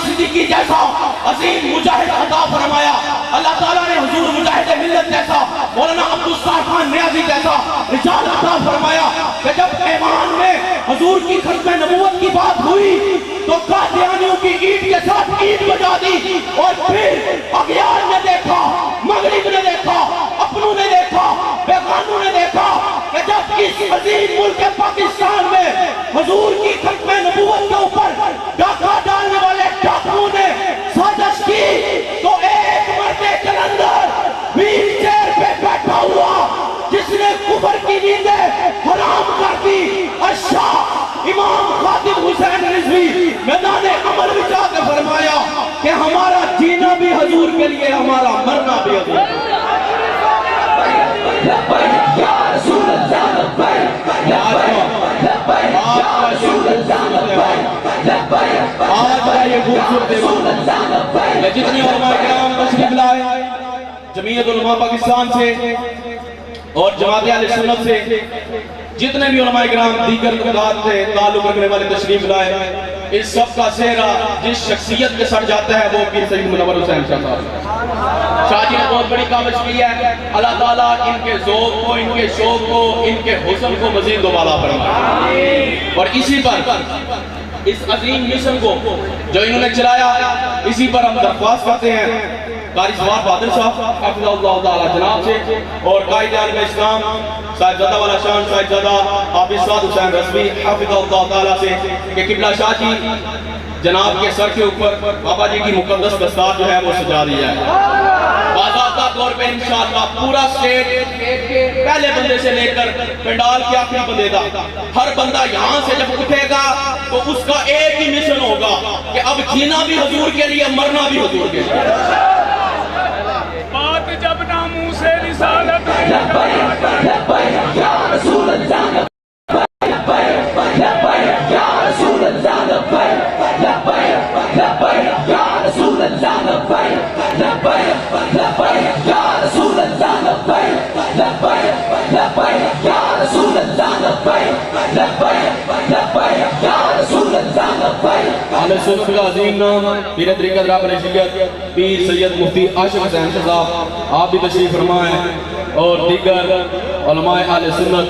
صدیقی جیسا عظیم مجاہد عطا فرمایا، اللہ تعالیٰ نے حضور مجاہد ملت جیسا مولانا عبدالستار خان نیازی جیسا رجال عطا فرمایا کہ جب ایوان میں حضور کی ختم نبوت کی بات ہوئی تو قادیانیوں کی عید کے ساتھ عید بجا دی، اور پھر اغیار نے دیکھا، مغرب نے دیکھا، اپنوں نے دیکھا، بیگانوں نے دیکھا کہ جب اس عظیم ملک پاکستان میں حضور کی ختم نبوت کے اوپر ڈاکہ ڈالنے والے ڈاکوؤں نے سازش کی تو ایک مرد جلندھر ویل چیئر پہ بیٹھا ہوا جس نے کفر کی نیندیں حرام کر دی، الشاہ امام خاتم حسین رضوی میدان عمل میں جا کے فرمایا کہ ہمارا جینا بھی حضور کے لیے، ہمارا مرنا بھی حضور کے لیے۔ آج کا یہ خوبصورت یہ جتنی علماء کرام تشریف لائے جمعیت علماء پاکستان سے اور جماعت اہل سنت سے، جتنے بھی علماء کرام دیگر تعداد سے تعلق رکھنے والے تشریف لائے، اس سب کا سہرا جس شخصیت کے سر جاتا ہے وہ پیر سید منور حسین شاہ صاحب۔ شاہ جی نے بہت بڑی کاوش کی ہے، اللہ تعالیٰ ان کے ذوق کو، ان کے شوق کو، ان کے حسن کو مزید دوبالا فرمائے، اور اسی پر اس عظیم مشن کو جو انہوں نے چلایا، اسی پر ہم درخواست کرتے ہیں قاری سوار بہادر صاحب حفظ اللہ تعالی جناب سے اور قائد عالم اسلام صاحبزادہ والا شان صاحبزادہ حافظ سعد حسین رضوی حفظ اللہ تعالی سے کہ قبلہ شاہ جی جناب کے سر کے اوپر بابا جی کی مقدس دستار جو ہے وہ سجا دیا ہے۔ باضابطہ طور پہ انشاءاللہ پورا سٹیٹ پہلے بندے سے لے کر پنڈال کے آخری بندے دا ہر بندہ یہاں سے جب اٹھے گا تو اس کا ایک ہی مشن ہوگا کہ اب جینا بھی حضور کے لیے، مرنا بھی حضور کے لیے۔ بات جب ناموں سے رسالت یا رسول اللہ یا رسول اللہ یا رسول اللہ یا رسول اللہ یا رسول اللہ یا رسول اللہ۔ اہل سنت کا عظیم نام پیر طریقت راہ رشیدیت پیر سید مفتی عاشق حسین شاہ صاحب، آپ بھی تشریف فرمائیں اور دیگر علماء اہل سنت